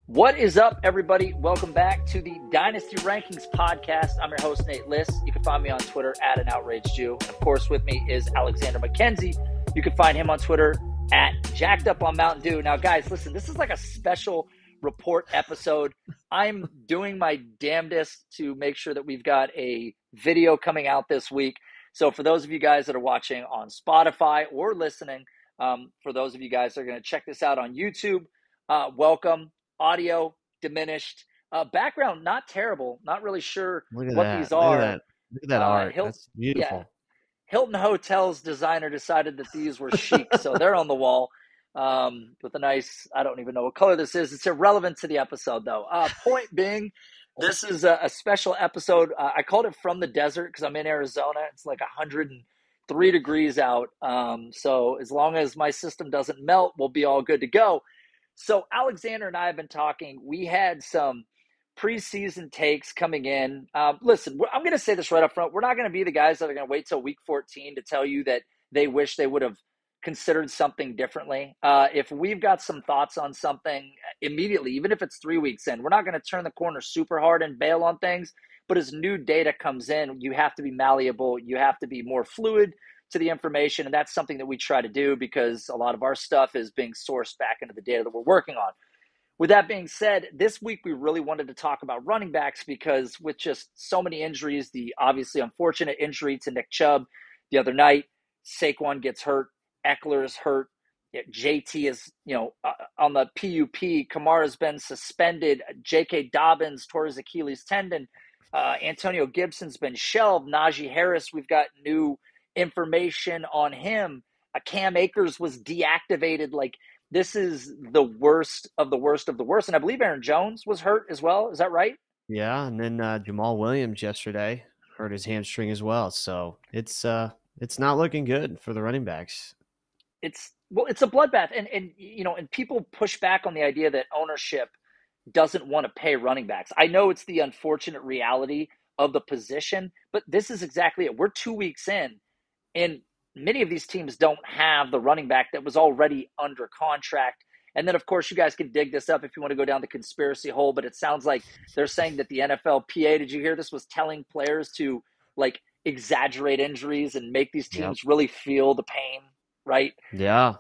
What is up, everybody? Welcome back to the Dynasty Rankings podcast. I'm your host, Nate Liss. You can find me on Twitter at an outraged Jew. And of course, with me is Alexander MacKenzie. You can find him on Twitter at Jacked Up on Mountain Dew. Now, guys, listen, this is like a special report episode. I'm doing my damnedest to make sure that we've got a video coming out this week. So for those of you guys that are watching on Spotify or listening, for those of you guys that are going to check this out on YouTube, welcome. Audio diminished, background not terrible. Not really sure what these are. Look at that art. That's beautiful. Yeah, Hilton Hotels designer decided that these were chic, so they're on the wall with a nice. I don't even know what color this is. It's irrelevant to the episode, though. Point being, this is a special episode. I called it From the Desert because I'm in Arizona. It's like 103 degrees out. So as long as my system doesn't melt, we'll be all good to go. So Alexander and I have been talking. We had some preseason takes coming in. Listen, I'm going to say this right up front. We're not going to be the guys that are going to wait till week 14 to tell you that they wish they would have considered something differently. If we've got some thoughts on something immediately, even if it's 3 weeks in, we're not going to turn the corner super hard and bail on things. But as new data comes in, you have to be malleable. You have to be more fluid to the information, and that's something that we try to do because a lot of our stuff is being sourced back into the data that we're working on. With that being said, this week we really wanted to talk about running backs because with just so many injuries, the obviously unfortunate injury to Nick Chubb the other night, Saquon gets hurt, Eckler is hurt, JT is on the PUP, Kamara's been suspended, J.K. Dobbins tore his Achilles tendon, Antonio Gibson's been shelved, Najee Harris, we've got new information on him. Cam Akers was deactivated. Like, this is the worst of the worst of the worst. And I believe Aaron Jones was hurt as well. Is that right? Yeah, and then Jamal Williams yesterday hurt his hamstring as well. So it's not looking good for the running backs. It's a bloodbath. And people push back on the idea that ownership doesn't want to pay running backs. I know it's the unfortunate reality of the position, but this is exactly it. We're 2 weeks in, and many of these teams don't have the running back that was already under contract. And then, of course, you guys can dig this up if you want to go down the conspiracy hole, but it sounds like they're saying that the NFLPA, did you hear this, was telling players to, like, exaggerate injuries and make these teams really feel the pain, right? Yeah.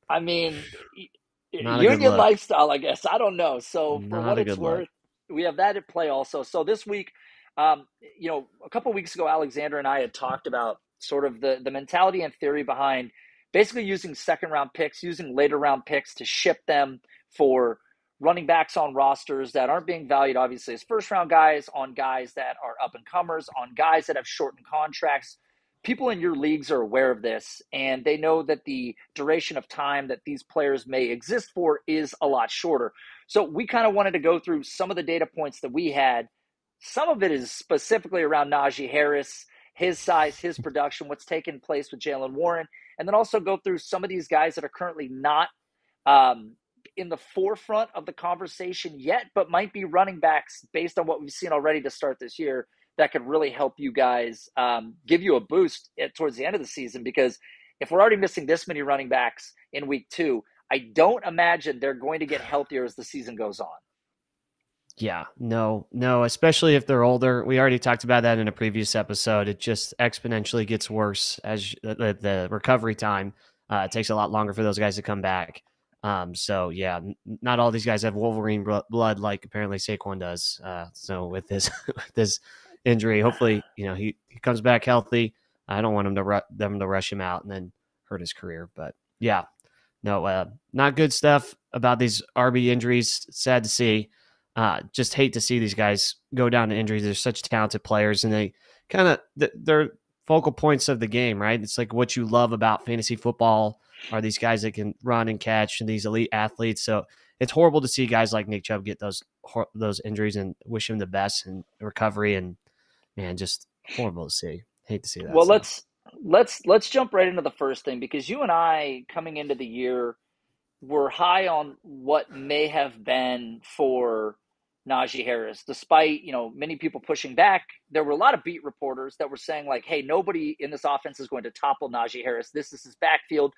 I mean, union lifestyle, I guess. I don't know. So for what it's worth, we have that at play also. So this week, a couple of weeks ago, Alexander and I had talked about sort of the mentality and theory behind basically using second-round picks, using later-round picks to ship them for running backs on rosters that aren't being valued, obviously, as first-round guys, on guys that are up-and-comers, on guys that have shortened contracts. People in your leagues are aware of this, and they know that the duration of time that these players may exist for is a lot shorter. So we kind of wanted to go through some of the data points that we had. Some of it is specifically around Najee Harris, his size, his production, what's taken place with Jayden Warren, and then also go through some of these guys that are currently not in the forefront of the conversation yet, but might be running backs based on what we've seen already to start this year that could really help you guys give you a boost towards the end of the season. Because if we're already missing this many running backs in week 2, I don't imagine they're going to get healthier as the season goes on. Yeah, no, especially if they're older. We already talked about that in a previous episode. It just exponentially gets worse as the recovery time. It takes a lot longer for those guys to come back. So, yeah, not all these guys have Wolverine blood like apparently Saquon does. So with this injury, hopefully, he comes back healthy. I don't want them to rush him out and then hurt his career. But, yeah, no, not good stuff about these RB injuries. Sad to see. Just hate to see these guys go down to injuries. They're such talented players, and they kind of they're focal points of the game, right? It's like what you love about fantasy football are these guys that can run and catch and these elite athletes. So it's horrible to see guys like Nick Chubb get those injuries, and wish him the best and recovery. And man, just horrible to see. Hate to see that. Well, let's jump right into the first thing, because you and I coming into the year were high on what may have been for Najee Harris, despite, many people pushing back. There were a lot of beat reporters that were saying, like, hey, nobody in this offense is going to topple Najee Harris. This is his backfield.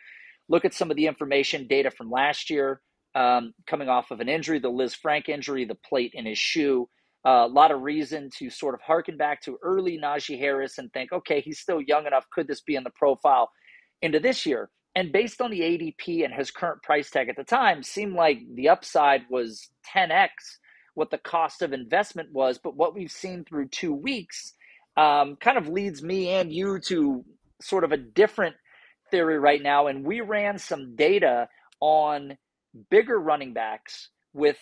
Look at some of the information data from last year. coming off of an injury, the Liz Frank injury, the plate in his shoe. A lot of reason to sort of harken back to early Najee Harris and think, okay, he's still young enough. Could this be in the profile into this year? And based on the ADP and his current price tag at the time, seemed like the upside was 10x what the cost of investment was. But what we've seen through 2 weeks kind of leads me and you to sort of a different theory right now. And we ran some data on bigger running backs with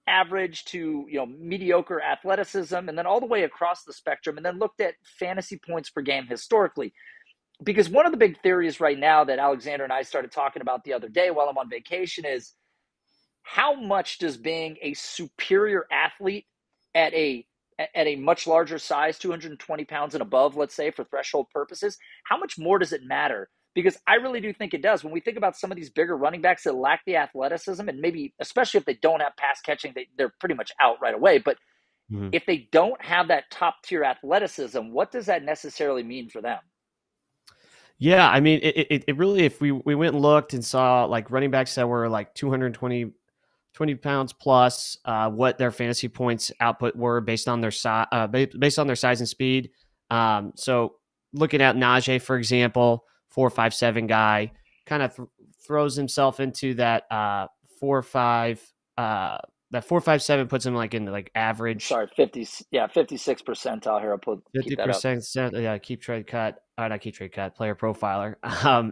average to mediocre athleticism, and then all the way across the spectrum, and then looked at fantasy points per game historically. Because one of the big theories right now that Alexander and I started talking about the other day while I'm on vacation is how much does being a superior athlete at a much larger size, 220 pounds and above, let's say, for threshold purposes, how much more does it matter? Because I really do think it does. When we think about some of these bigger running backs that lack the athleticism, and maybe especially if they don't have pass catching, they're pretty much out right away. But if they don't have that top tier athleticism, what does that necessarily mean for them? Yeah, I mean, it really, if we went and looked and saw like running backs that were like 220 pounds plus, what their fantasy points output were based on their size, and speed. So looking at Najee, for example, 4.57 guy, kind of throws himself into that 4.5. That 4.57 puts him like in the like average. Sorry, 56 percentile here. I'll 50%. Yeah, keep trade cut. Not keep trade cut. Player profiler.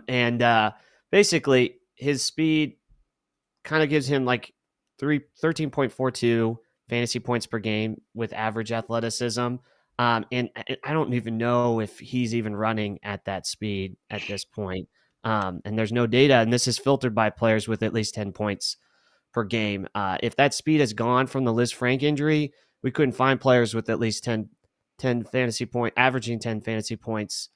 And basically his speed kind of gives him like 13.42 fantasy points per game with average athleticism. And I don't even know if he's even running at that speed at this point. And there's no data, and this is filtered by players with at least 10 points per game. If that speed is gone from the Liz Frank injury, we couldn't find players with at least 10 fantasy point, averaging 10 fantasy points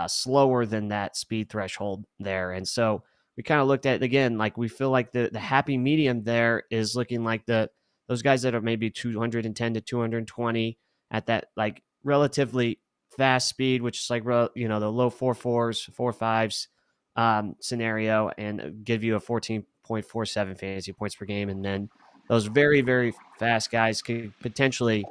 slower than that speed threshold there. And so we kind of looked at it again, like we feel like the happy medium there is looking like those guys that are maybe 210 to 220 at that like relatively fast speed, which is like, the low 4.4s, 4.5s scenario, and give you a 14.47 fantasy points per game. And then those very, very fast guys could potentially,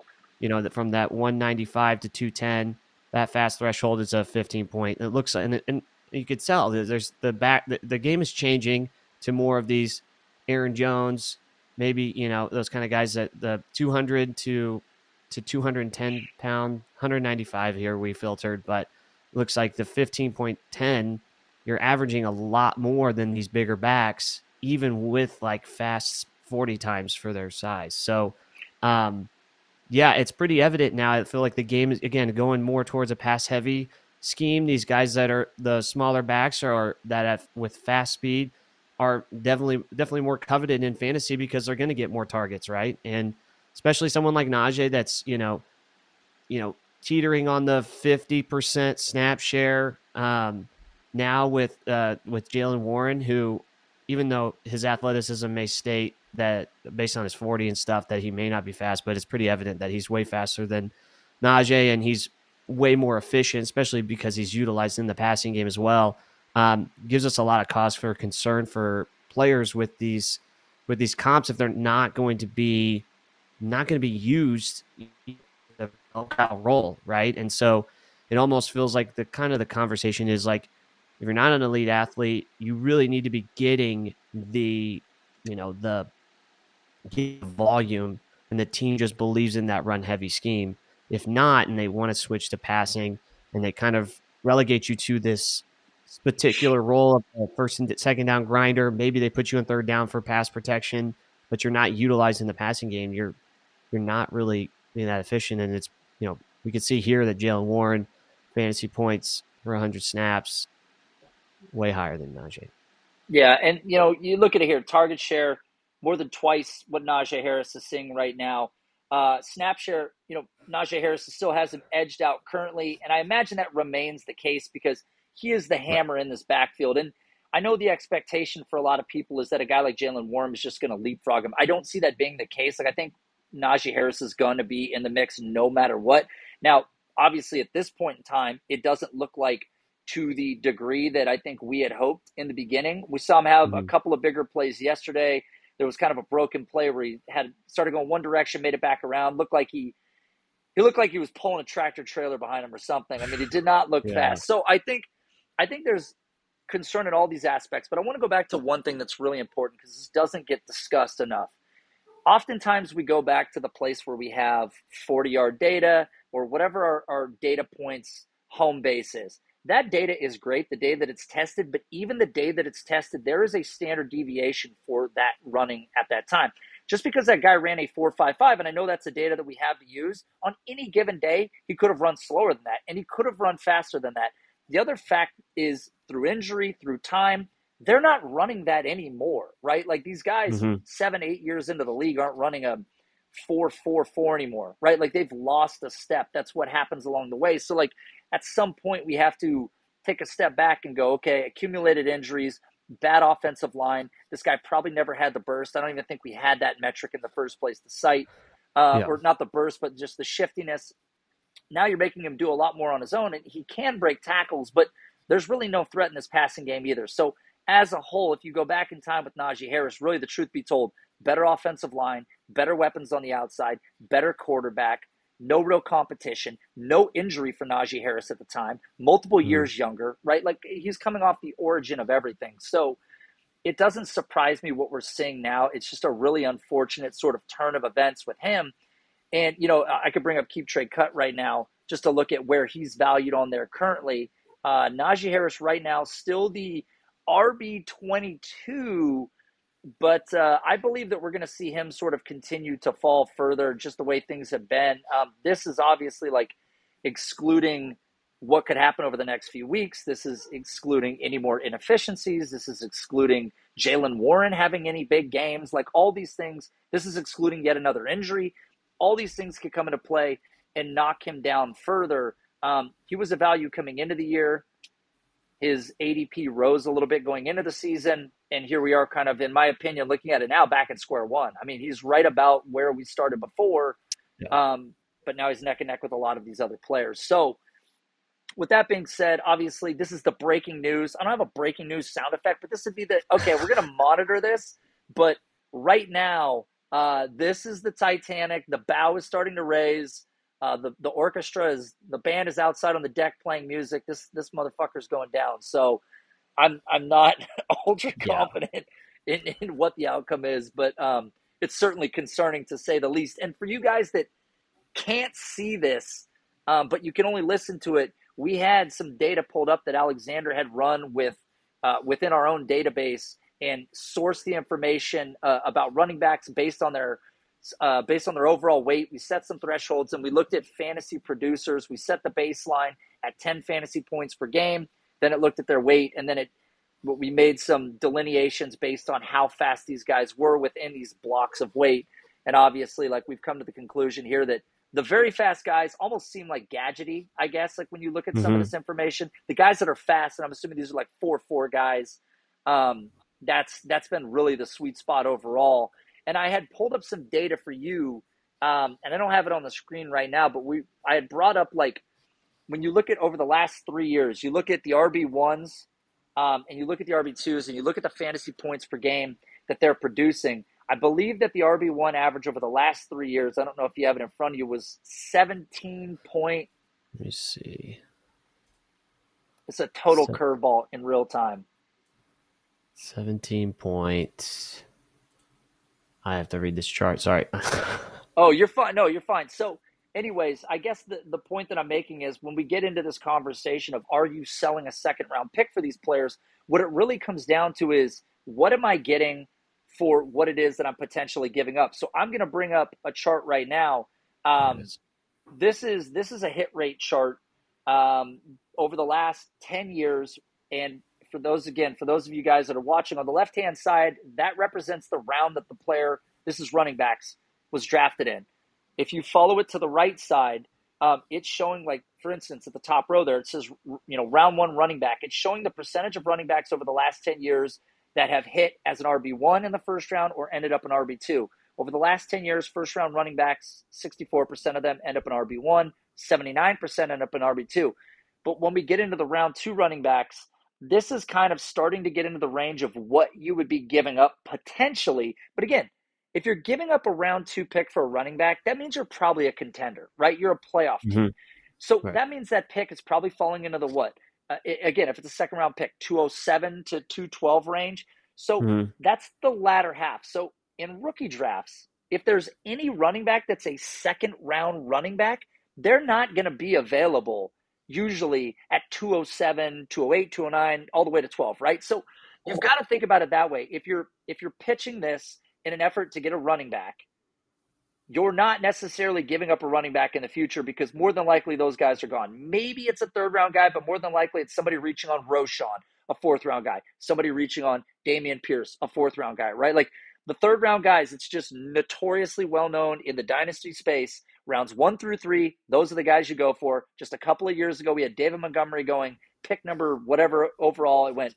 from that 195 to 210, that fast threshold is a 15 point. It looks like, and you could tell there's the game is changing to more of these Aaron Jones, maybe, those kind of guys that the 200 to 210 pound, 195 here we filtered, but it looks like the 15.10, you're averaging a lot more than these bigger backs, even with like fast 40 times for their size. So, yeah, it's pretty evident now. I feel like the game is, again, going more towards a pass-heavy scheme. These guys that are the smaller backs or that have, with fast speed are definitely more coveted in fantasy because they're going to get more targets, right? And especially someone like Najee that's, teetering on the 50% snap share now with Jayden Warren, who, even though his athleticism may state that based on his 40 and stuff that he may not be fast, but it's pretty evident that he's way faster than Najee, and he's way more efficient, especially because he's utilized in the passing game as well. Gives us a lot of cause for concern for players with these comps if they're not going to be used in the role, right? And so it almost feels like the conversation is like, if you're not an elite athlete, you really need to be getting the volume, and the team just believes in that run heavy scheme. If not, and they want to switch to passing, and they kind of relegate you to this particular role of a first and second down grinder, maybe they put you in third down for pass protection, but you're not utilizing the passing game. You're not really being that efficient. And it's, we can see here that Jayden Warren fantasy points for 100 snaps, way higher than Najee. Yeah, and you look at it here, target share more than twice what Najee Harris is seeing right now. Snap share, Najee Harris still has him edged out currently, and I imagine that remains the case because he is the hammer in this backfield. And I know the expectation for a lot of people is that a guy like Jayden Warren is just going to leapfrog him. I don't see that being the case. Like, I think Najee Harris is going to be in the mix no matter what. Now, obviously, at this point in time, it doesn't look like to the degree that I think we had hoped in the beginning. We saw him have a couple of bigger plays yesterday. There was kind of a broken play where he had started going one direction, made it back around. He looked like he was pulling a tractor trailer behind him or something. I mean, he did not look fast. So I think there's concern in all these aspects. But I want to go back to one thing that's really important because this doesn't get discussed enough. Oftentimes we go back to the place where we have 40-yard data or whatever our data points home base is. That data is great the day that it's tested, but even the day that it's tested, there is a standard deviation for that running at that time. Just because that guy ran a 4.55, and I know that's the data that we have to use, on any given day, he could have run slower than that, and he could have run faster than that. The other fact is through injury, through time, they're not running that anymore, right? Like these guys, 7-8 years into the league aren't running a 4.44 anymore, right? Like they've lost a step. That's what happens along the way. So like at some point we have to take a step back and go, okay, accumulated injuries, bad offensive line. This guy probably never had the burst. I don't even think we had that metric in the first place, the sight, or not the burst, but just the shiftiness. Now you're making him do a lot more on his own, and he can break tackles, but there's really no threat in this passing game either. So as a whole, if you go back in time with Najee Harris, really the truth be told, better offensive line, better weapons on the outside, better quarterback, no real competition, no injury for Najee Harris at the time, multiple years younger, right? Like he's coming off the origin of everything. So it doesn't surprise me what we're seeing now. It's just a really unfortunate sort of turn of events with him. And, you know, I could bring up Keep Trade Cut right now just to look at where he's valued on there currently. Najee Harris right now still the RB22, but I believe that we're going to see him sort of continue to fall further just the way things have been. This is obviously like excluding what could happen over the next few weeks. This is excluding any more inefficiencies. This is excluding Jayden Warren having any big games, like all these things. This is excluding yet another injury. All these things could come into play and knock him down further. He was a value coming into the year. His ADP rose a little bit going into the season, and here we are kind of, in my opinion, looking at it now back at square one. I mean, he's right about where we started before, but now he's neck and neck with a lot of these other players. So with that being said, obviously, this is the breaking news. I don't have a breaking news sound effect, but this would be okay, we're going to monitor this, but right now, this is the Titanic. The bow is starting to raise. The orchestra the band is outside on the deck playing music. This motherfucker's going down. So I'm not ultra confident in what the outcome is, but it's certainly concerning to say the least. And for you guys that can't see this, but you can only listen to it, we had some data pulled up that Alexander had run with within our own database and sourced the information about running backs based on their overall weight. We set some thresholds and we looked at fantasy producers. We set the baseline at 10 fantasy points per game. Then it looked at their weight, and then we made some delineations based on how fast these guys were within these blocks of weight. And obviously, like, we've come to the conclusion here that the very fast guys almost seem like gadgety, I guess, like when you look at some of this information. The guys that are fast, and I'm assuming these are like 4.4 guys, that's been really the sweet spot overall. And I had pulled up some data for you, and I don't have it on the screen right now, but I had brought up, like, when you look at over the last 3 years, you look at the RB1s, and you look at the RB2s, and you look at the fantasy points per game that they're producing. I believe that the RB1 average over the last 3 years, I don't know if you have it in front of you, was 17 point. Let me see. It's a total curveball in real time. 17 point. I have to read this chart. Sorry. Oh, you're fine. No, you're fine. So anyways, I guess the point that I'm making is when we get into this conversation of are you selling a second round pick for these players, what it really comes down to is what am I getting for what it is that I'm potentially giving up. So I'm going to bring up a chart right now. This is a hit rate chart over the last 10 years. And for those of you guys that are watching on the left-hand side, that represents the round that the player, this is running backs, was drafted in. If you follow it to the right side, it's showing, like, for instance, at the top row there, it says, round one running back. It's showing the percentage of running backs over the last 10 years that have hit as an RB1 in the first round or ended up in RB2. Over the last 10 years, first round running backs, 64% of them end up in RB1, 79% end up in RB2. But when we get into the round 2 running backs, this is kind of starting to get into the range of what you would be giving up potentially. But again, if you're giving up a round 2 pick for a running back, that means you're probably a contender, right? You're a playoff team. So Right. that means that pick is probably falling into the what? Again, if it's a second round pick, 207 to 212 range. So that's the latter half. So in rookie drafts, if there's any running back that's a second round running back, they're not going to be available usually at 207, 208, 209, all the way to 12, right? So you've got to think about it that way. If you're pitching this in an effort to get a running back, you're not necessarily giving up a running back in the future because more than likely those guys are gone. Maybe it's a third round guy, but more than likely it's somebody reaching on Roschon, a fourth round guy, somebody reaching on Dameon Pierce, a fourth round guy, right? Like the third round guys, it's just notoriously well known in the dynasty space. Rounds 1 through 3, those are the guys you go for. Just a couple of years ago, we had David Montgomery going pick number whatever overall. It went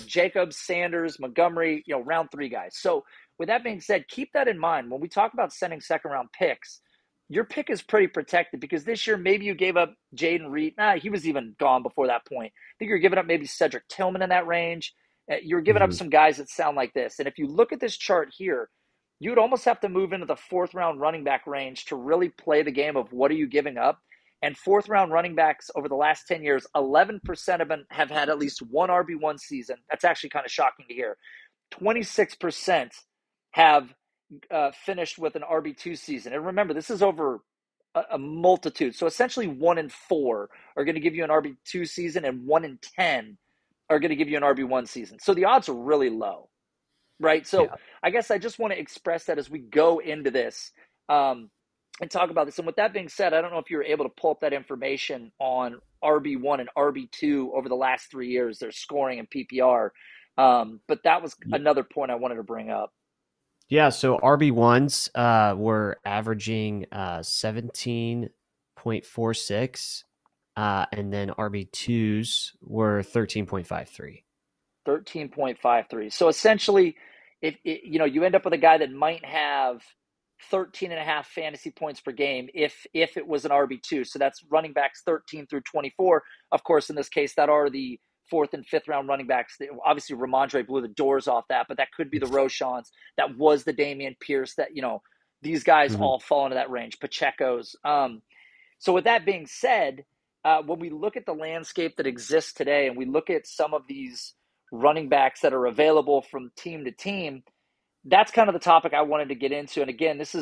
Jacobs, Sanders, Montgomery, round 3 guys. So with that being said, keep that in mind. When we talk about sending second round picks, your pick is pretty protected because this year maybe you gave up Jaden Reed. He was even gone before that point. I think you're giving up maybe Cedric Tillman in that range. You're giving up some guys that sound like this. And if you look at this chart here, you would almost have to move into the fourth round running back range to really play the game of what are you giving up. And fourth round running backs over the last 10 years, 11% of them have had at least one RB1 season. That's actually kind of shocking to hear. 26% have finished with an RB2 season. And remember, this is over a multitude. So essentially 1 in 4 are going to give you an RB2 season and 1 in 10 are going to give you an RB1 season. So the odds are really low, right? So I guess I just want to express that as we go into this and talk about this. And with that being said, I don't know if you were able to pull up that information on RB1 and RB2 over the last 3 years, their scoring and PPR. But that was another point I wanted to bring up. Yeah, so RB1s were averaging 17.46, and then RB2s were 13.53. 13.53. So essentially, if you end up with a guy that might have 13 and a half fantasy points per game if it was an RB2. So that's running backs 13 through 24. Of course, in this case, that are the fourth and fifth round running backs. Obviously, Ramondre blew the doors off that, but that could be the Roschons. That was the Dameon Pierce. That these guys all fall into that range. Pacheco's. So with that being said, when we look at the landscape that exists today, and we look at some of these running backs that are available from team to team, that's kind of the topic I wanted to get into. And again, this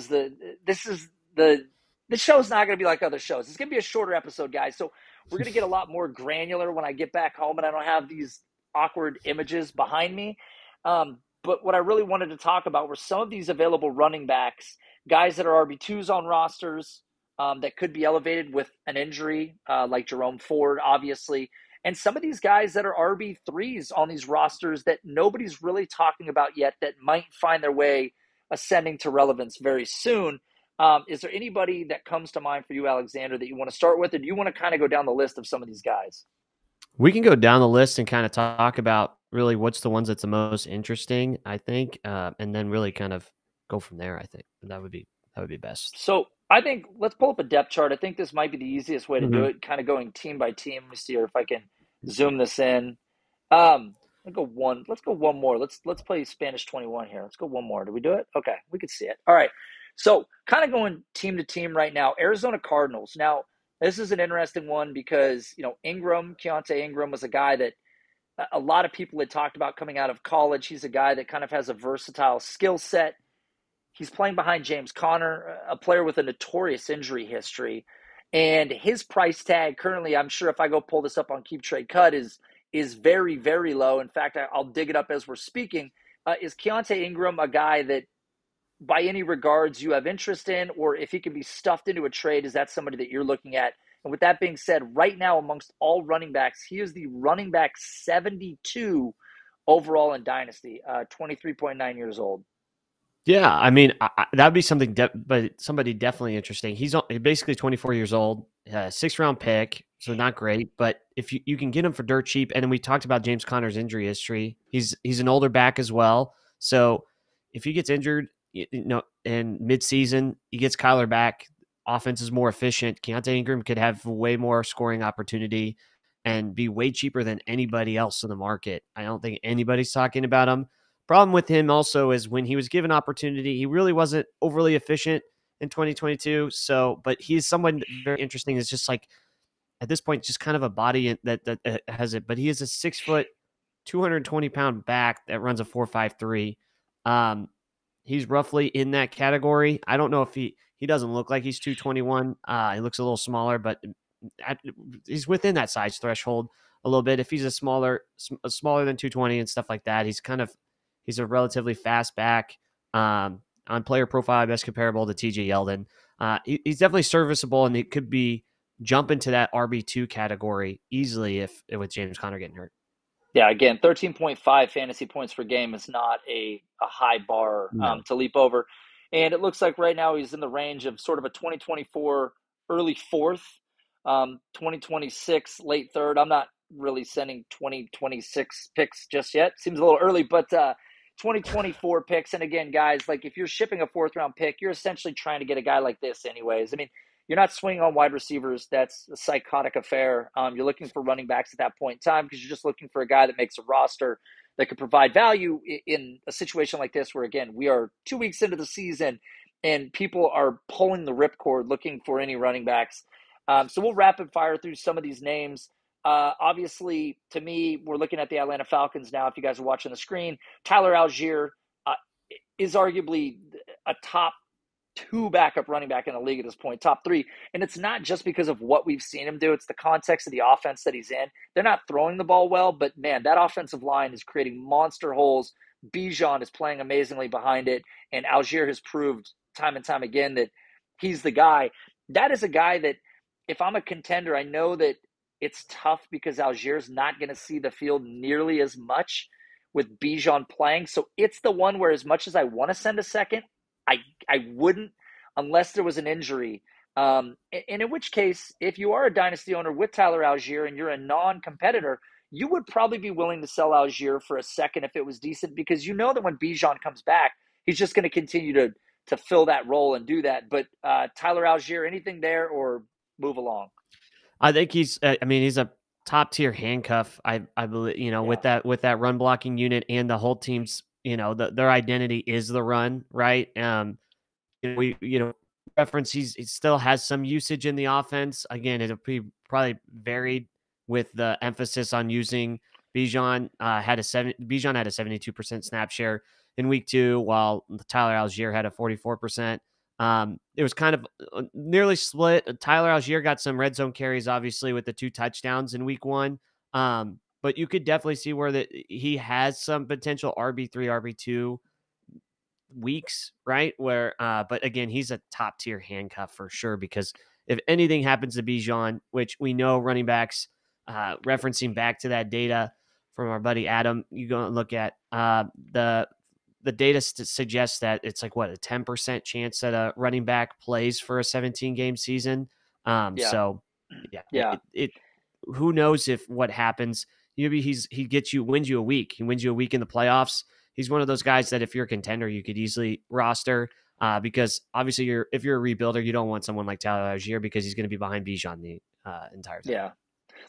show's not going to be like other shows. It's going to be a shorter episode, guys. So we're going to get a lot more granular when I get back home and I don't have these awkward images behind me. But what I really wanted to talk about were some of these available running backs, guys that are RB2s on rosters that could be elevated with an injury, like Jerome Ford, obviously. And some of these guys that are RB3s on these rosters that nobody's really talking about yet that might find their way ascending to relevance very soon. Is there anybody that comes to mind for you, Alexander, that you want to start with? Or do you want to kind of go down the list of some of these guys? We can go down the list and kind of talk about really what's the ones that's the most interesting, I think, and then really kind of go from there, I think. That would be best. So I think let's pull up a depth chart. I think this might be the easiest way to do it, kind of going team by team. Let me see here if I can zoom this in. Let's go one more. Let's play Spanish 21 here. Let's go one more. Did we do it? Okay, we can see it. All right. So kind of going team to team right now, Arizona Cardinals. Now, this is an interesting one because, Keaontay Ingram was a guy that a lot of people had talked about coming out of college. He's a guy that kind of has a versatile skill set. He's playing behind James Conner, a player with a notorious injury history. And his price tag currently, I'm sure if I go pull this up on Keep Trade Cut, is very, very low. In fact, I'll dig it up as we're speaking. Is Keaontay Ingram a guy that by any regards you have interest in, or if he can be stuffed into a trade, is that somebody that you're looking at? And with that being said, right now amongst all running backs, he is the running back 72 overall in Dynasty, 23.9 years old. Yeah, I mean, that would be something, but somebody definitely interesting. He's basically 24 years old, 6th-round pick, so not great. But if you can get him for dirt cheap, and then we talked about James Conner's injury history. He's an older back as well. So if he gets injured, in midseason, he gets Kyler back. Offense is more efficient. Keaontay Ingram could have way more scoring opportunity. and be way cheaper than anybody else in the market. I don't think anybody's talking about him. Problem with him also is when he was given opportunity, he really wasn't overly efficient in 2022. So, but he's someone very interesting. It's just like at this point, just kind of a body that has it. But he is a 6 foot, 220-pound back that runs a 4.53. He's roughly in that category. I don't know if he doesn't look like he's 221. He looks a little smaller, but he's within that size threshold a little bit. If he's smaller than 220 and stuff like that, he's a relatively fast back. On player profile, best comparable to TJ Yeldon. He's definitely serviceable, and it could be jump into that RB2 category easily if with James Conner getting hurt. Yeah, again, 13.5 fantasy points per game is not a high bar to leap over. And it looks like right now he's in the range of sort of a 2024 early fourth, 2026 late third. I'm not really sending 2026 picks just yet. Seems a little early, but 2024 picks. And again, guys, like if you're shipping a fourth round pick, you're essentially trying to get a guy like this anyways. I mean, you're not swinging on wide receivers. That's a psychotic affair. You're looking for running backs at that point in time because you're just looking for a guy that makes a roster that could provide value in a situation like this where, again, we are 2 weeks into the season and people are pulling the ripcord looking for any running backs. So we'll rapid fire through some of these names. Obviously, to me, we're looking at the Atlanta Falcons now. If you guys are watching the screen, Tyler Allgeier is arguably a top 2 backup running back in the league at this point, top 3. And it's not just because of what we've seen him do. It's the context of the offense that he's in. They're not throwing the ball well, but man, that offensive line is creating monster holes. Bijan is playing amazingly behind it. And Allgeier has proved time and time again that he's the guy. That is a guy that if I'm a contender, I know that it's tough because Allgeier's not going to see the field nearly as much with Bijan playing. So it's the one where as much as I want to send a second, I wouldn't unless there was an injury. And in which case, if you are a dynasty owner with Tyler Allgeier and you're a non-competitor, you would probably be willing to sell Allgeier for a second if it was decent because you know that when Bijan comes back, he's just going to continue to fill that role and do that. But Tyler Allgeier, anything there or move along? I think he's a top tier handcuff. I believe, with that run blocking unit and the whole team's, their identity is the run, right? Reference he still has some usage in the offense. Again, it'll be probably varied with the emphasis on using Bijan. Bijan had a 72% snap share in week 2, while Tyler Allgeier had a 44%. It was kind of nearly split. Tyler Allgeier got some red zone carries, obviously, with the 2 touchdowns in week 1. But you could definitely see where he has some potential RB3, RB2 weeks, right? Where, but again, he's a top tier handcuff for sure, because if anything happens to Bijan, which we know running backs, referencing back to that data from our buddy Adam, you go and look at the data suggests that it's like a 10% chance that a running back plays for a 17-game season. So yeah. Who knows if what happens? Maybe he wins you a week. He wins you a week in the playoffs. He's one of those guys that if you're a contender, you could easily roster because obviously if you're a rebuilder, you don't want someone like Tyler Allgeier because he's going to be behind Bijan the entire time. Yeah.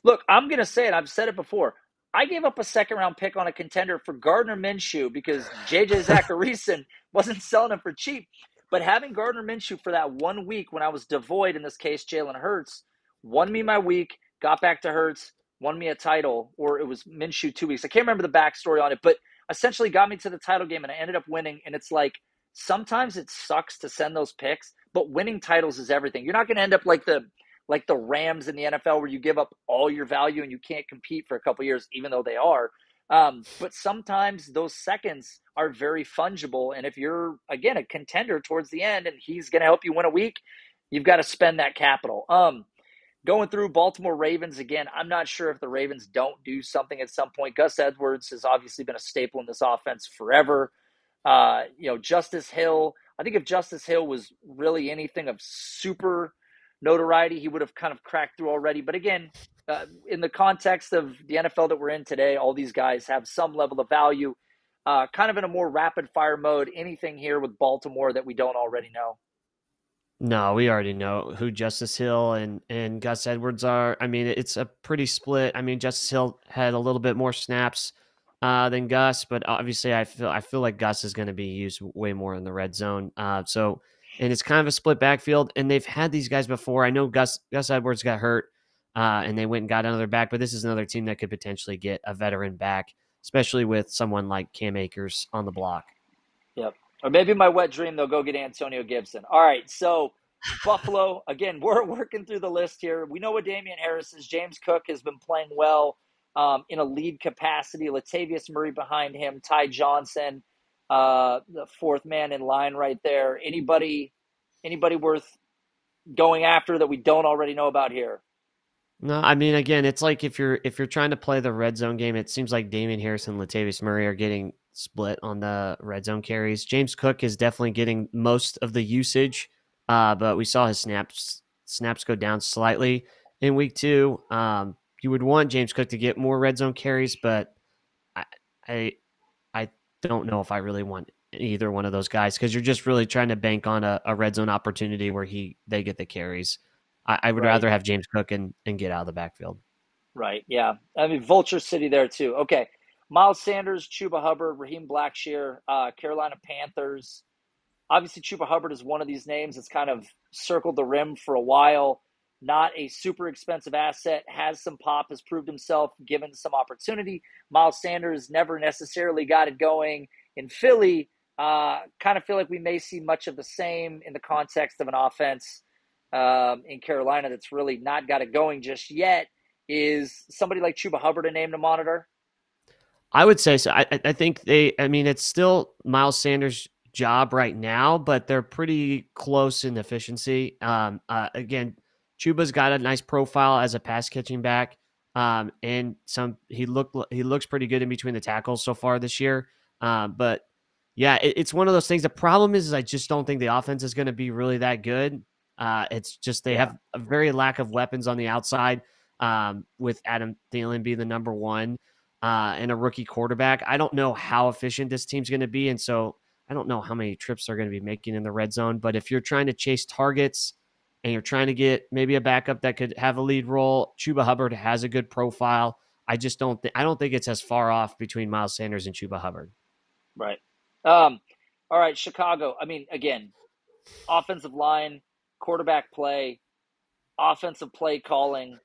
Look, I'm going to say it. I've said it before. I gave up a second-round pick on a contender for Gardner Minshew because J.J. Zacharyson wasn't selling him for cheap. But having Gardner Minshew for that 1 week when I was devoid, in this case, Jalen Hurts, won me my week, got back to Hurts, won me a title, or it was Minshew 2 weeks. I can't remember the backstory on it, but essentially got me to the title game, and I ended up winning. And it's like sometimes it sucks to send those picks, but winning titles is everything. You're not going to end up like the Rams in the NFL where you give up all your value and you can't compete for a couple of years, even though they are. But sometimes those seconds are very fungible. And if you're, again, a contender towards the end and he's going to help you win a week, you've got to spend that capital. Going through Baltimore Ravens again, I'm not sure if the Ravens don't do something at some point. Gus Edwards has obviously been a staple in this offense forever. Justice Hill, I think if Justice Hill was really anything of super notoriety, he would have kind of cracked through already. But again, in the context of the NFL that we're in today, all these guys have some level of value. Kind of in a more rapid fire mode. Anything here with Baltimore that we don't already know? No, we already know who Justice Hill and Gus Edwards are. I mean, it's a pretty split. I mean, Justice Hill had a little bit more snaps than Gus, but obviously, I feel like Gus is going to be used way more in the red zone. And it's kind of a split backfield, and they've had these guys before. I know Gus Edwards got hurt, and they went and got another back, but this is another team that could potentially get a veteran back, especially with someone like Cam Akers on the block. Yep. Or maybe my wet dream, they'll go get Antonio Gibson. All right, so Buffalo, again, we're working through the list here. We know what Damian Harris is. James Cook has been playing well in a lead capacity. Latavius Murray behind him. Ty Johnson, the fourth man in line right there. Anybody worth going after that we don't already know about here? No, I mean, again, it's like if you're trying to play the red zone game, it seems like Damian Harris and Latavius Murray are getting split on the red zone carries. James Cook is definitely getting most of the usage, but we saw his snaps go down slightly in week 2. You would want James Cook to get more red zone carries, but I I, I don't know if I really want either one of those guys because you're just really trying to bank on a red zone opportunity where they get the carries. I would Right. rather have James Cook and get out of the backfield. Right. Yeah. I mean, Vulture City there too. Okay. Miles Sanders, Chubba Hubbard, Raheem Blackshear, Carolina Panthers. Obviously, Chubba Hubbard is one of these names that's kind of circled the rim for a while. Not a super expensive asset, has some pop, has proved himself given some opportunity. Miles Sanders never necessarily got it going in Philly. Kind of feel like we may see much of the same in the context of an offense in Carolina that's really not got it going just yet. Is somebody like Chubba Hubbard a name to monitor? I would say so. I think I mean, it's still Miles Sanders' job right now, but they're pretty close in efficiency. Again, Chuba's got a nice profile as a pass catching back. And he looks pretty good in between the tackles so far this year. But yeah, it's one of those things. The problem is I just don't think the offense is going to be really that good. It's just they Yeah. have a very lack of weapons on the outside. With Adam Thielen being the number one and a rookie quarterback. I don't know how efficient this team's going to be. And so I don't know how many trips they're going to be making in the red zone. But if you're trying to chase targets and you're trying to get maybe a backup that could have a lead role, Chubba Hubbard has a good profile. I don't think it's as far off between Miles Sanders and Chubba Hubbard. Right. All right, Chicago. I mean, again, offensive line, quarterback play, offensive play calling.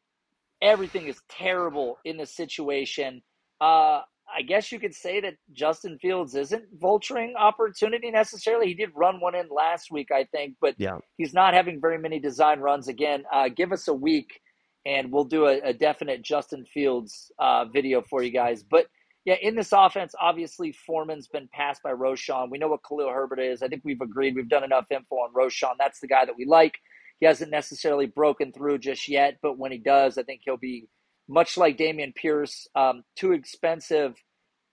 Everything is terrible in this situation. I guess you could say that Justin Fields isn't vulturing opportunity necessarily. He did run one in last week, I think, but Yeah. he's not having very many design runs again. Give us a week, and we'll do a definite Justin Fields video for you guys. But yeah, in this offense, obviously Foreman's been passed by Roschon. We know what Khalil Herbert is. I think we've agreed. We've done enough info on Roschon. That's the guy that we like. He hasn't necessarily broken through just yet, but when he does, I think he'll be much like Dameon Pierce, too expensive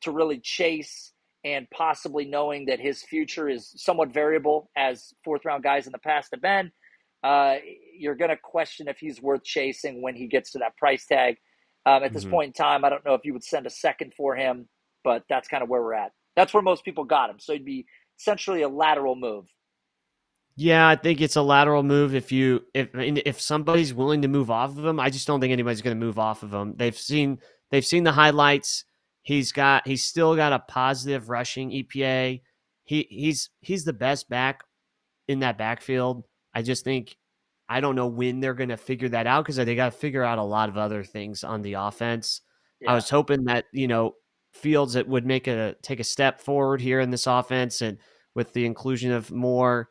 to really chase, and possibly knowing that his future is somewhat variable, as fourth round guys in the past have been. Uh, you're going to question if he's worth chasing when he gets to that price tag. At this Mhm. point in time, I don't know if you would send a second for him, but that's kind of where we're at. That's where most people got him. So it'd be essentially a lateral move. Yeah, I think it's a lateral move. If somebody's willing to move off of him, I just don't think anybody's going to move off of him. They've seen the highlights. He's still got a positive rushing EPA. He's the best back in that backfield. I just think I don't know when they're going to figure that out because they got to figure out a lot of other things on the offense. I Yeah. was hoping that Fields it would take a step forward here in this offense, and with the inclusion of more,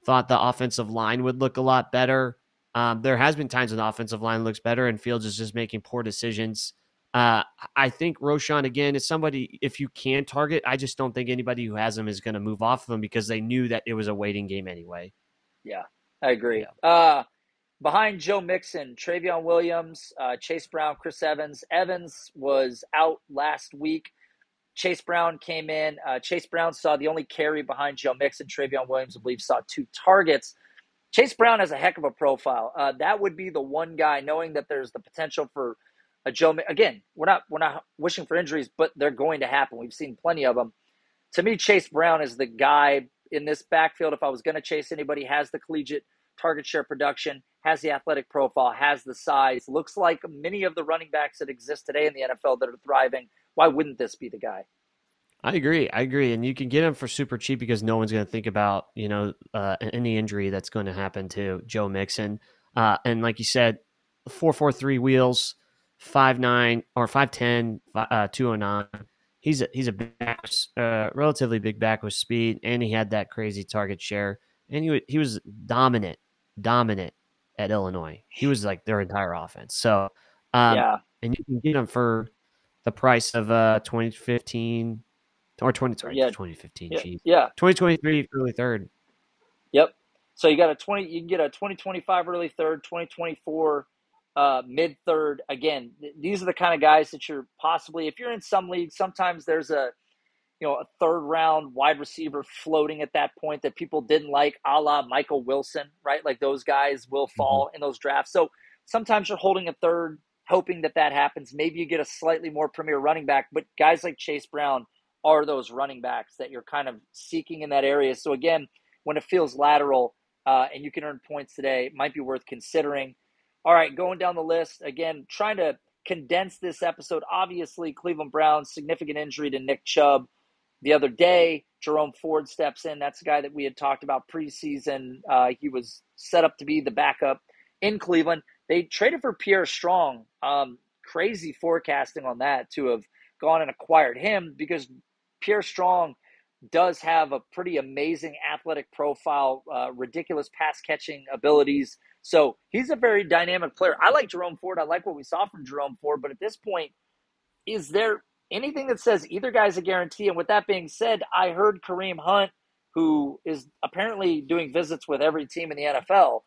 thought the offensive line would look a lot better. There has been times when the offensive line looks better, and Fields is just making poor decisions. I think Roschon again is somebody if you can target. I just don't think anybody who has him is going to move off of him because they knew that it was a waiting game anyway. Yeah, I agree. Yeah. Behind Joe Mixon, Travion Williams, Chase Brown, Chris Evans. Evans was out last week. Chase Brown came in. Chase Brown saw the only carry behind Joe Mixon. Travion Williams, I believe, saw 2 targets. Chase Brown has a heck of a profile. That would be the one guy, knowing that there's the potential for a Joe. Again, we're not wishing for injuries, but they're going to happen. We've seen plenty of them. To me, Chase Brown is the guy in this backfield. If I was going to chase anybody, has the collegiate target share production, has the athletic profile, has the size, looks like many of the running backs that exist today in the NFL that are thriving. Why wouldn't this be the guy? I agree. And you can get him for super cheap because no one's going to think about, any injury that's going to happen to Joe Mixon. And like you said, 4.43 wheels, 5'9" or 5'10", 209. He's a back, relatively big back with speed, and he had that crazy target share. And he was dominant at Illinois. He was like their entire offense. So, Yeah. and you can get him for the price of 2015 or 2015. Yeah. Geez. Yeah. 2023 early third. Yep. So you can get a 2025 early third, 2024 mid third. Again, these are the kind of guys that you're possibly, if you're in some leagues, sometimes there's a third round wide receiver floating at that point that people didn't like, a la Michael Wilson, right? Like those guys will fall in those drafts. So sometimes you're holding a third, hoping that happens. Maybe you get a slightly more premier running back, but guys like Chase Brown are those running backs that you're kind of seeking in that area. So again, when it feels lateral and you can earn points today, it might be worth considering. All right, going down the list, again, trying to condense this episode. Obviously, Cleveland Browns, significant injury to Nick Chubb. The other day, Jerome Ford steps in. That's a guy that we had talked about preseason. He was set up to be the backup in Cleveland. They traded for Pierre Strong. Crazy forecasting on that to have gone and acquired him because Pierre Strong does have a pretty amazing athletic profile, ridiculous pass catching abilities. So he's a very dynamic player. I like Jerome Ford. I like what we saw from Jerome Ford. But at this point, is there anything that says either guy's a guarantee? And with that being said, I heard Kareem Hunt, who is apparently doing visits with every team in the NFL,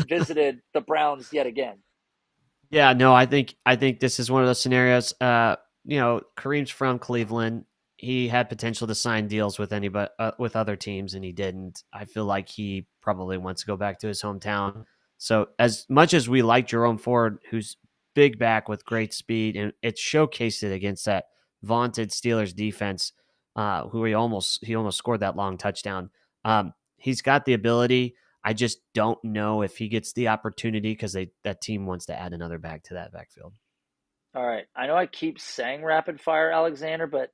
visited the Browns yet again. Yeah, no, I think this is one of those scenarios. Kareem's from Cleveland. He had potential to sign deals with anybody with other teams, and he didn't. I feel like he probably wants to go back to his hometown. So as much as we like Jerome Ford, who's big back with great speed, and it showcased it against that vaunted Steelers defense, who he almost scored that long touchdown. He's got the ability. I just don't know if he gets the opportunity because that team wants to add another back to that backfield. All right. I know I keep saying rapid fire, Alexander, but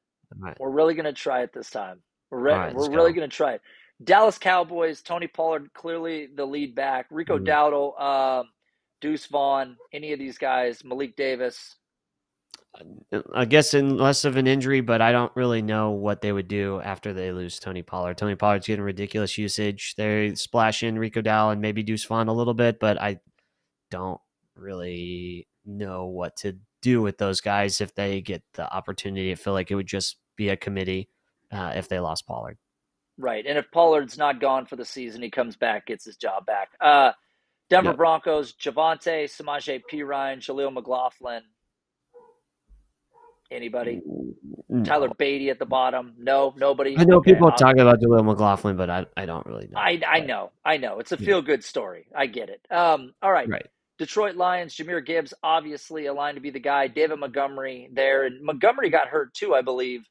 we're really going to try it this time. We're really going to try it. Dallas Cowboys, Tony Pollard, clearly the lead back. Rico Dowdle, Deuce Vaughn, any of these guys, Malik Davis. I guess in less of an injury, but I don't really know what they would do after they lose Tony Pollard. Tony Pollard's getting ridiculous usage. They splash in Rico Dowdle and maybe Deuce Vaughn a little bit, but I don't really know what to do with those guys if they get the opportunity. I feel like it would just be a committee if they lost Pollard. Right, and if Pollard's not gone for the season, he comes back, gets his job back. Denver Broncos, Javonte, Samaje Perine, Jaleel McLaughlin. Anybody? No. Tyler Beatty at the bottom? No, nobody. I know people talk about Jaleel McLaughlin, but I don't really know. I know. It's a feel-good story. I get it. All right. Detroit Lions, Jahmyr Gibbs, obviously aligned to be the guy. David Montgomery there. And Montgomery got hurt too, I believe.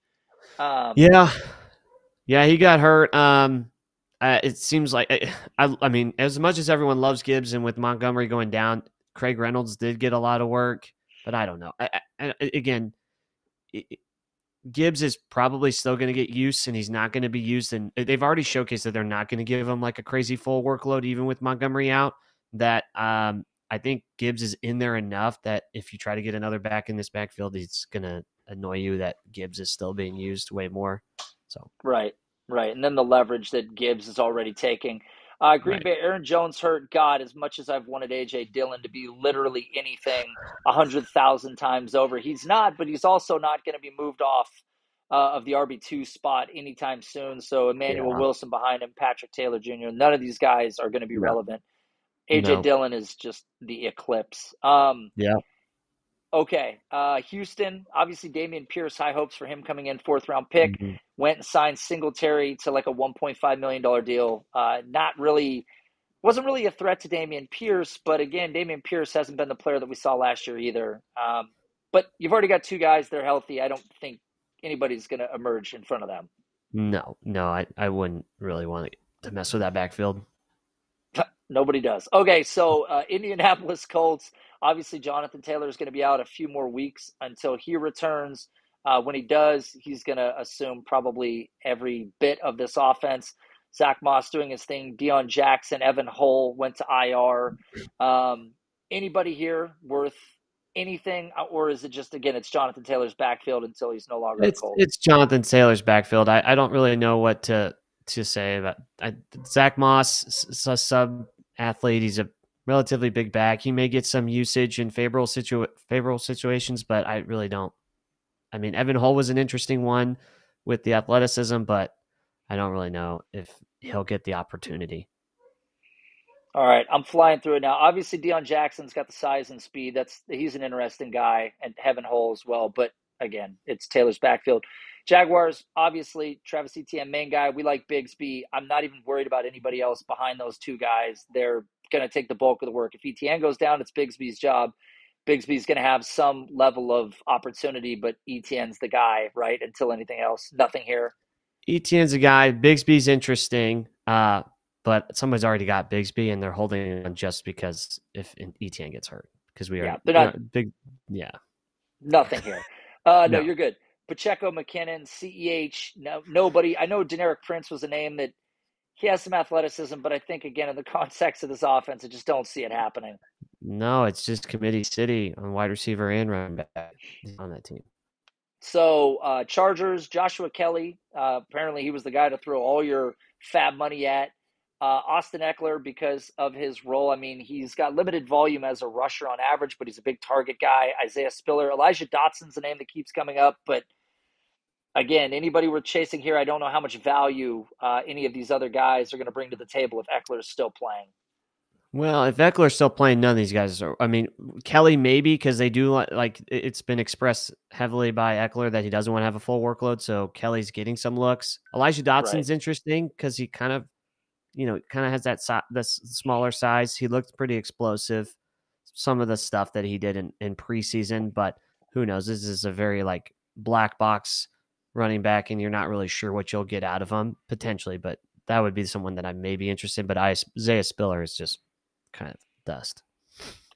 Yeah, he got hurt. It seems like, I mean, as much as everyone loves Gibbs and with Montgomery going down, Craig Reynolds did get a lot of work, but I don't know. Again, Gibbs is probably still going to get used, and he's not going to be used. And they've already showcased that they're not going to give him like a crazy full workload, even with Montgomery out. That I think Gibbs is in there enough that if you try to get another back in this backfield, it's going to annoy you that Gibbs is still being used way more. So right, and then the leverage that Gibbs is already taking. Green Bay, Aaron Jones hurt. God, as much as I've wanted A.J. Dillon to be literally anything 100,000 times over, he's not, but he's also not going to be moved off of the RB2 spot anytime soon. So Emmanuel Wilson behind him, Patrick Taylor Jr., none of these guys are going to be relevant. A.J. Dillon is just the eclipse. Okay, Houston, obviously Dameon Pierce, high hopes for him coming in, 4th-round pick. Went and signed Singletary to like a $1.5 million deal. Wasn't really a threat to Dameon Pierce, but again, Dameon Pierce hasn't been the player that we saw last year either. But you've already got two guys, they're healthy. I don't think anybody's going to emerge in front of them. No, I wouldn't really want to mess with that backfield. Nobody does. Okay, so Indianapolis Colts. Obviously, Jonathan Taylor is going to be out a few more weeks until he returns. When he does, he's going to assume probably every bit of this offense. Zach Moss doing his thing. Deion Jackson, Evan Hull went to IR. Anybody here worth anything, or is it just, again, it's Jonathan Taylor's backfield until he's no longer a Colt? It's Jonathan Taylor's backfield. I don't really know what to say about Zach Moss. A sub athlete. He's a relatively big back. He may get some usage in favorable situations, but I really don't. I mean, Evan Hull was an interesting one with the athleticism, but I don't really know if he'll get the opportunity. All right, I'm flying through it now. Obviously, Deion Jackson's got the size and speed. He's an interesting guy, and Evan Hull as well. But again, it's Taylor's backfield. Jaguars, obviously, Travis Etienne, main guy. We like Bigsby. I'm not even worried about anybody else behind those two guys. They're going to take the bulk of the work. If Etienne goes down, it's Bigsby's job. Bigsby's going to have some level of opportunity, but Etienne's the guy, right? Until anything else, nothing here. Etienne's a guy. Bigsby's interesting, but somebody's already got Bigsby, and they're holding on just because if Etienne gets hurt, because we are they're not big. Yeah, nothing here. No, No. you're good. Pacheco, McKinnon, CEH, nobody. I know Deneric Prince was a name that he has some athleticism, but I think, again, in the context of this offense, I just don't see it happening. No, it's just Committee City on wide receiver and running back on that team. So Chargers, Joshua Kelley, apparently he was the guy to throw all your fab money at. Austin Eckler, because of his role, I mean, he's got limited volume as a rusher on average, but he's a big target guy. Isaiah Spiller, Elijah Dotson's a name that keeps coming up, but again, anybody we're chasing here, I don't know how much value any of these other guys are going to bring to the table if Eckler is still playing. Well, if Eckler's still playing, none of these guys are. I mean, Kelley maybe, because they do like it's been expressed heavily by Eckler that he doesn't want to have a full workload, so Kelley's getting some looks. Elijah Dotson's interesting because he kind of has that the smaller size. He looked pretty explosive. Some of the stuff that he did in preseason, but who knows? This is a very like black box running back, and you're not really sure what you'll get out of him potentially. But that would be someone that I may be interested in. But Isaiah Spiller is just kind of dust.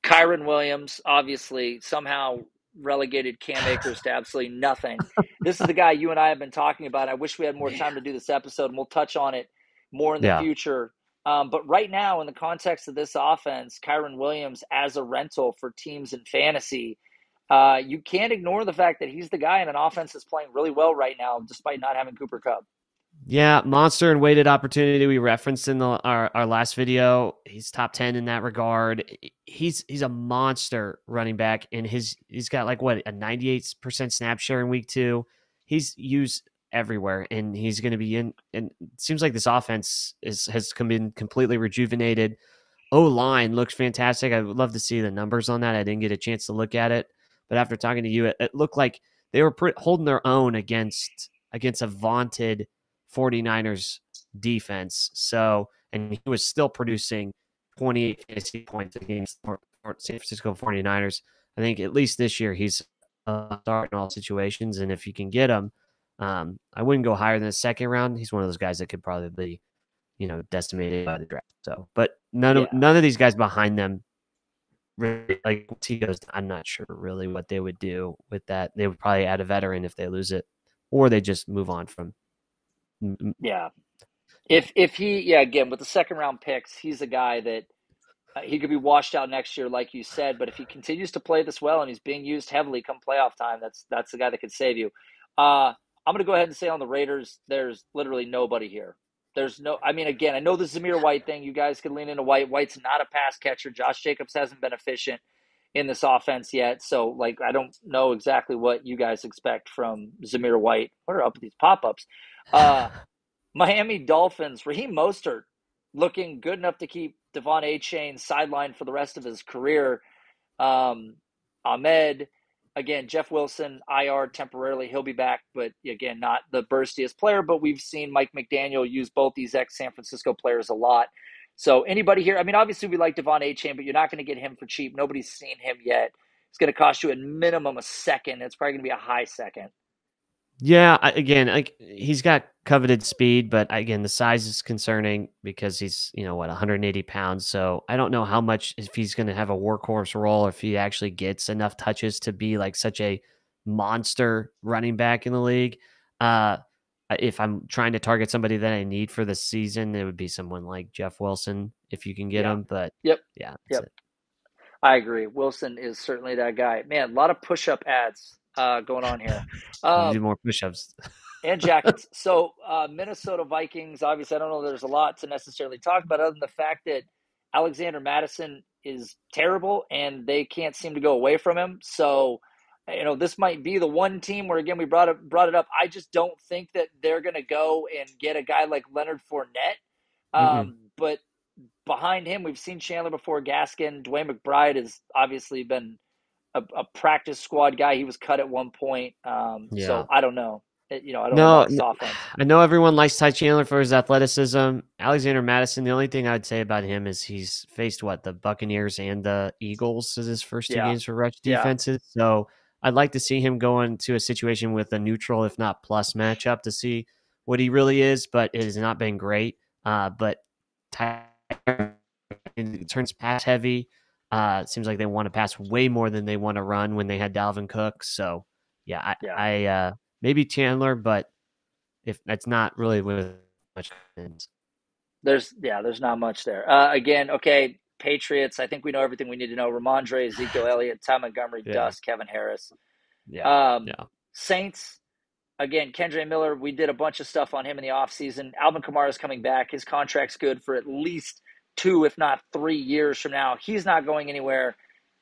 Kyren Williams, obviously, somehow relegated Cam Akers to absolutely nothing. This is the guy you and I have been talking about. I wish we had more time to do this episode, and we'll touch on it more in the future. But right now, in the context of this offense, Kyren Williams as a rental for teams in fantasy, you can't ignore the fact that he's the guy in an offense that's playing really well right now, despite not having Cooper Kupp. Yeah, monster and weighted opportunity we referenced in our last video. He's top 10 in that regard. He's a monster running back, and he's got like a 98% snap share in week 2. He's used everywhere, and he's going to be in. And it seems like this offense has been completely rejuvenated. O-line looks fantastic. I would love to see the numbers on that. I didn't get a chance to look at it, but after talking to you, it looked like they were holding their own against a vaunted 49ers defense. So, and he was still producing 28 fantasy points against San Francisco 49ers. I think at least this year he's a start in all situations. And if you can get him, I wouldn't go higher than the second round. He's one of those guys that could probably be, decimated by the draft. So, but none of these guys behind them really, like, once he goes, I'm not sure really what they would do with that. They would probably add a veteran if they lose it, or they just move on from. Yeah. If he, again, with the second round picks, he's a guy that he could be washed out next year, like you said. But if he continues to play this well and he's being used heavily come playoff time, that's the guy that could save you. I'm going to go ahead and say on the Raiders, there's literally nobody here. Again, I know the Zamir White thing. You guys can lean into White. White's not a pass catcher. Josh Jacobs hasn't been efficient in this offense yet. So, I don't know exactly what you guys expect from Zamir White. What are up with these pop-ups? Miami Dolphins, Raheem Mostert looking good enough to keep Devon Achane sidelined for the rest of his career. Ahmed, again, Jeff Wilson, IR temporarily. He'll be back, but again, not the burstiest player, but we've seen Mike McDaniel use both these ex-San Francisco players a lot. So anybody here, obviously we like Devon Achane, but you're not going to get him for cheap. Nobody's seen him yet. It's going to cost you at minimum a second. It's probably going to be a high second. Yeah, again, like he's got coveted speed, but again, the size is concerning because he's 180 pounds. So I don't know how much if he's going to have a workhorse role, if he actually gets enough touches to be like such a monster running back in the league. Uh, if I'm trying to target somebody that I need for the season, it would be someone like Jeff Wilson if you can get Yeah. him. But Yep. yeah, that's Yep. it. I agree. Wilson is certainly that guy. Man, a lot of push-up ads going on here. You do Um, more push-ups. and jackets. So Minnesota Vikings, obviously, I don't know there's a lot to necessarily talk about other than the fact that Alexander Mattison is terrible and they can't seem to go away from him. So, this might be the one team where, again, we brought it up. I just don't think that they're going to go and get a guy like Leonard Fournette. Mm-mm. But behind him, we've seen Chandler before Gaskin. Dwayne McBride has obviously been a practice squad guy. He was cut at one point. So Yeah. I don't know. I don't know No, about this offense. I know everyone likes Ty Chandler for his athleticism. Alexander Mattison, the only thing I'd say about him is he's faced the Buccaneers and the Eagles as his first two Yeah. games for rush Yeah. defenses. So I'd like to see him go into a situation with a neutral, if not plus matchup to see what he really is, but it has not been great. But Ty turns pass heavy. It seems like they want to pass way more than they want to run when they had Dalvin Cook. So yeah, Yeah. I maybe Chandler, but if that's not really with much confidence. There's not much there. Again, okay, Patriots. I think we know everything we need to know. Ramondre, Ezekiel Elliott, Ty Montgomery, Yeah, Dust, Kevin Harris. yeah, Um, yeah. Saints. Again, Kendre Miller, we did a bunch of stuff on him in the offseason. Alvin Kamara is coming back. His contract's good for at least 2, if not 3 years from now. He's not going anywhere.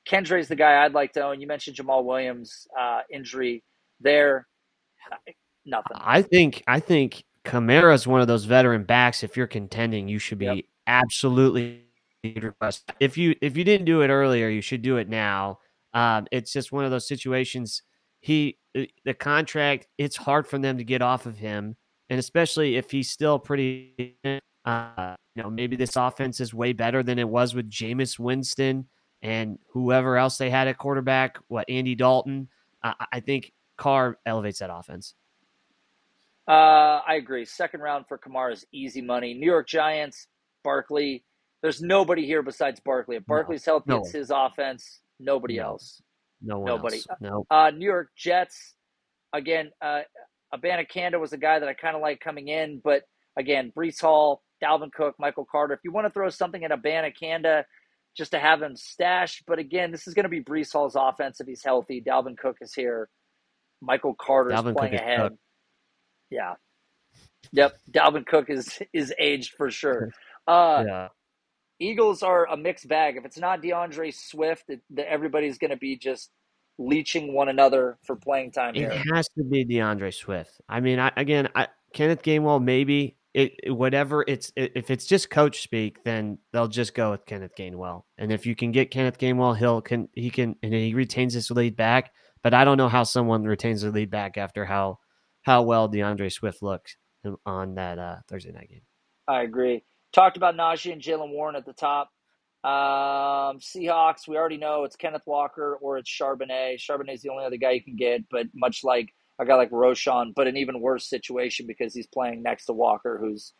Kendre's the guy I'd like to own. You mentioned Jamal Williams' injury there. Nothing. I think Kamara is one of those veteran backs. If you're contending, you should Yep. be absolutely request. If you didn't do it earlier, you should do it now. It's just one of those situations. The contract. It's hard for them to get off of him, and especially if he's still pretty. Maybe this offense is way better than it was with Jameis Winston and whoever else they had at quarterback. Andy Dalton. I think Carr elevates that offense. I agree. Second round for Kamara is easy money. New York Giants, Barkley. There's nobody here besides Barkley. If No, Barkley's healthy, no it's one, his offense. Nobody no, else. no one Nobody. else. No. New York Jets. Again, Abanikanda was a guy that I kind of like coming in, but again, Brees Hall, Dalvin Cook, Michael Carter. If you want to throw something at Abanikanda just to have him stashed, but again, this is going to be Brees Hall's offense if he's healthy. Dalvin Cook is here. Michael Carter's Dalvin Cook playing is cooked. ahead. Yeah. Yep. Dalvin Cook is aged for sure. Yeah. Eagles are a mixed bag. If it's not DeAndre Swift, everybody's going to be just leeching one another for playing time It here. has to be DeAndre Swift. I mean, Kenneth Gainwell, maybe whatever if it's just coach speak, then they'll just go with Kenneth Gainwell. And if you can get Kenneth Gainwell, and he retains his lead back. But I don't know how someone retains their lead back after how well DeAndre Swift looked on that Thursday night game. I agree. Talked about Najee and Jayden Warren at the top. Seahawks, we already know it's Kenneth Walker or it's Charbonnet. Charbonnet's the only other guy you can get, but much like a guy like Roschon, but an even worse situation because he's playing next to Walker, who's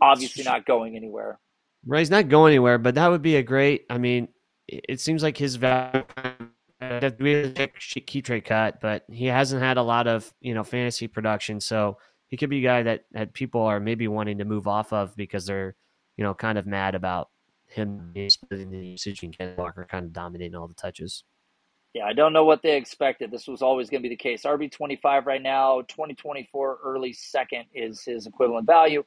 obviously not going anywhere. Right, he's not going anywhere, but that would be a great. I mean, it seems like his value key trade cut, but he hasn't had a lot of fantasy production, so he could be a guy that people are maybe wanting to move off of because they're kind of mad about him splitting the usage and Ken Walker kind of dominating all the touches. Yeah, I don't know what they expected. This was always going to be the case. RB25 right now, 2024 early second is his equivalent value.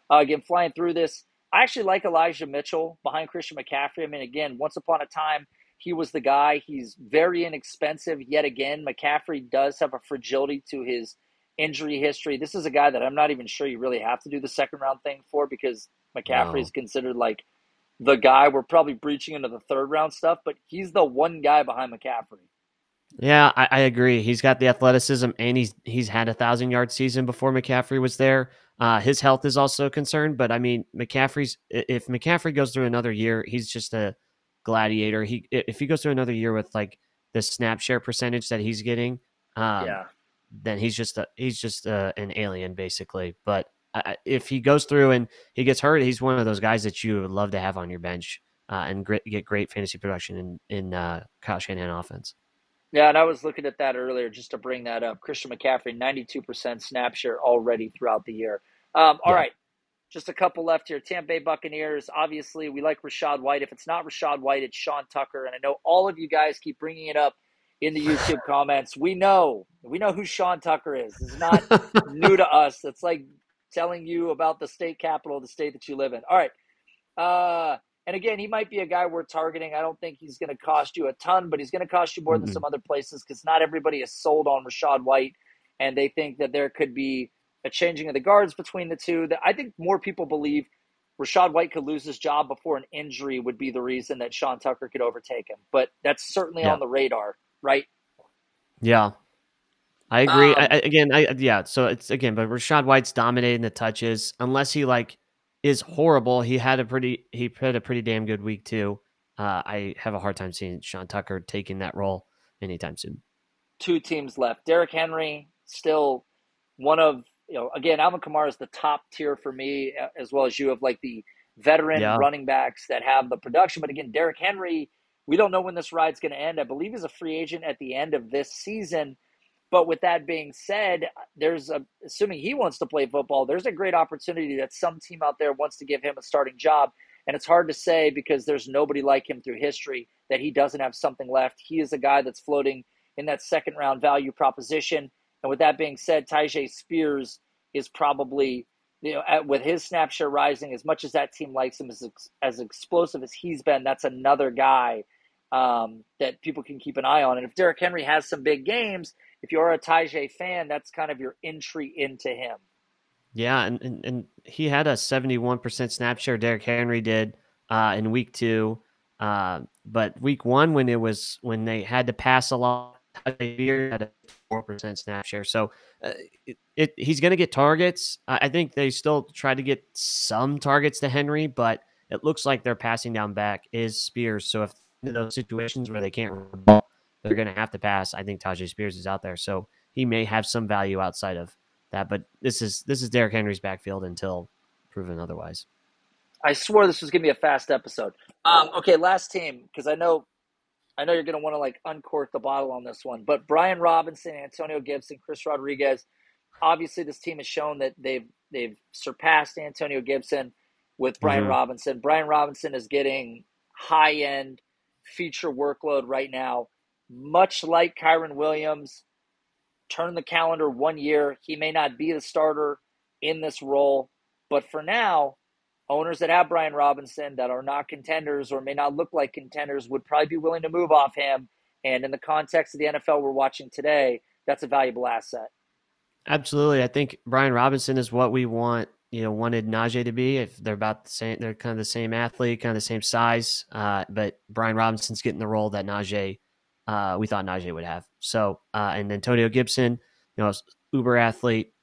Again, flying through this, I actually like Elijah Mitchell behind Christian McCaffrey. I mean, again, once upon a time, he was the guy. He's very inexpensive. Yet again, McCaffrey does have a fragility to his injury history. This is a guy that I'm not even sure you really have to do the second round thing for because McCaffrey is considered like the guy. We're probably breaching into the third round stuff, but he's the one guy behind McCaffrey. Yeah, I agree. He's got the athleticism, and he's had 1,000-yard season before McCaffrey was there. His health is also a concern, but I mean, if McCaffrey goes through another year, he's just a gladiator. If he goes through another year with like the snap share percentage that he's getting, Yeah. then he's just an alien basically. But if he goes through and he gets hurt, he's one of those guys that you would love to have on your bench and get great fantasy production in Kyle Shanahan offense. Yeah, and I was looking at that earlier just to bring that up. Christian McCaffrey, 92% snap share already throughout the year. All right, just a couple left here. Tampa Bay Buccaneers, obviously, we like Rachaad White. If it's not Rachaad White, it's Sean Tucker. And I know all of you guys keep bringing it up in the YouTube comments. We know who Sean Tucker is. This is not new to us. It's like telling you about the state capital of the state that you live in. All right. And again, he might be a guy we're targeting. I don't think he's going to cost you a ton, but he's going to cost you more than some other places because not everybody is sold on Rachaad White, and they think that there could be a changing of the guards between the two. I think more people believe Rachaad White could lose his job before an injury would be the reason that Sean Tucker could overtake him. But that's certainly on the radar, right? Yeah. I agree. So it's again, but Rachaad White's dominating the touches unless he is horrible. He had a pretty damn good week too. I have a hard time seeing Sean Tucker taking that role anytime soon. 2 teams left. Derrick Henry still one of, again, Alvin Kamara is the top tier for me, as well as you have the veteran running backs that have the production. But again, Derrick Henry, we don't know when this ride's going to end. I believe he's a free agent at the end of this season. But with that being said, assuming he wants to play football, there's a great opportunity that some team out there wants to give him a starting job. And it's hard to say because there's nobody like him through history that he doesn't have something left. He is a guy that's floating in that second round value proposition. And with that being said, Tyjae Spears is probably, with his snap share rising, as much as that team likes him, as explosive as he's been, that's another guy that people can keep an eye on. And if Derrick Henry has some big games, if you're a Tyjae fan, that's kind of your entry into him. Yeah, and he had a 71% snap share. Derrick Henry did in week 2, but week 1 when they had to pass a lot, Pierre had a 4% snap share. So he's going to get targets. I think they still try to get some targets to Henry, but it looks like their passing down back is Spears. So if in those situations where they can't run the ball, they're going to have to pass, I think Tyjae Spears is out there. So he may have some value outside of that. But this is Derrick Henry's backfield until proven otherwise. I swore this was going to be a fast episode. Okay, last team, because I know you're going to want to uncork the bottle on this one. But Brian Robinson, Antonio Gibson, Chris Rodriguez, obviously this team has shown that they've surpassed Antonio Gibson with Brian Robinson. Brian Robinson is getting high-end feature workload right now. Much like Kyren Williams, turn the calendar 1 year. He may not be the starter in this role, but for now, owners that have Brian Robinson that are not contenders or may not look like contenders would probably be willing to move off him. And in the context of the NFL we're watching today, that's a valuable asset. Absolutely. I think Brian Robinson is what we wanted Najee to be. If they're about the same, they're kind of the same athlete, kind of the same size. But Brian Robinson's getting the role that we thought Najee would have. So, and Antonio Gibson, uber athlete,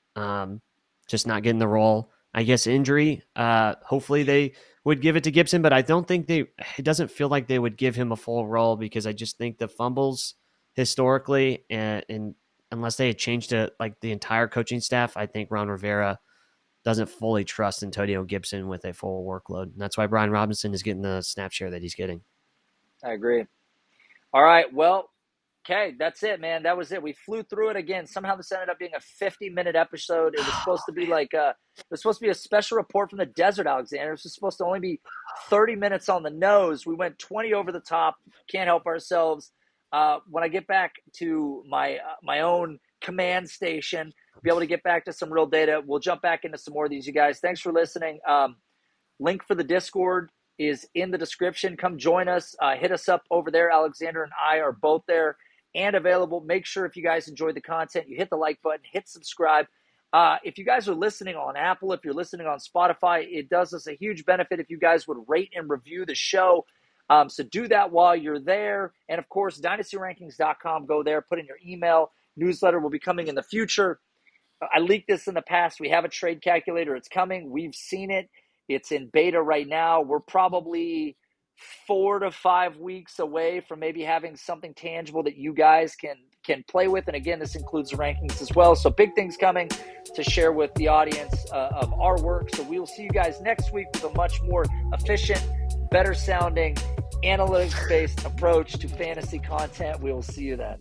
just not getting the role. I guess injury. Hopefully they would give it to Gibson, but I don't think it doesn't feel like they would give him a full role because I just think the fumbles historically and unless they had changed it the entire coaching staff, I think Ron Rivera doesn't fully trust Antonio Gibson with a full workload. And that's why Brian Robinson is getting the snap share that he's getting. I agree. All right. Well, okay. That's it, man. That was it. We flew through it again. Somehow this ended up being a 50-minute episode. It was supposed to be it was supposed to be a special report from the desert, Alexander. It was supposed to only be 30 minutes on the nose. We went 20 over the top. Can't help ourselves. When I get back to my own command station, be able to get back to some real data, we'll jump back into some more of these, you guys. Thanks for listening. Link for the Discord is in the description. Come join us. Hit us up over there. Alexander and I are both there and available. Make sure if you guys enjoyed the content, you hit the like button, hit subscribe. If you guys are listening on Apple, if you're listening on Spotify, it does us a huge benefit if you guys would rate and review the show. So do that while you're there. And of course, dynastyrankings.com. Go there, put in your email. Newsletter will be coming in the future. I leaked this in the past. We have a trade calculator. It's coming. We've seen it. It's in beta right now. We're probably 4 to 5 weeks away from maybe having something tangible that you guys can can play with. And again, this includes the rankings as well. So big things coming to share with the audience of our work. So we will see you guys next week with a much more efficient, better sounding, analytics-based approach to fantasy content. We will see you then.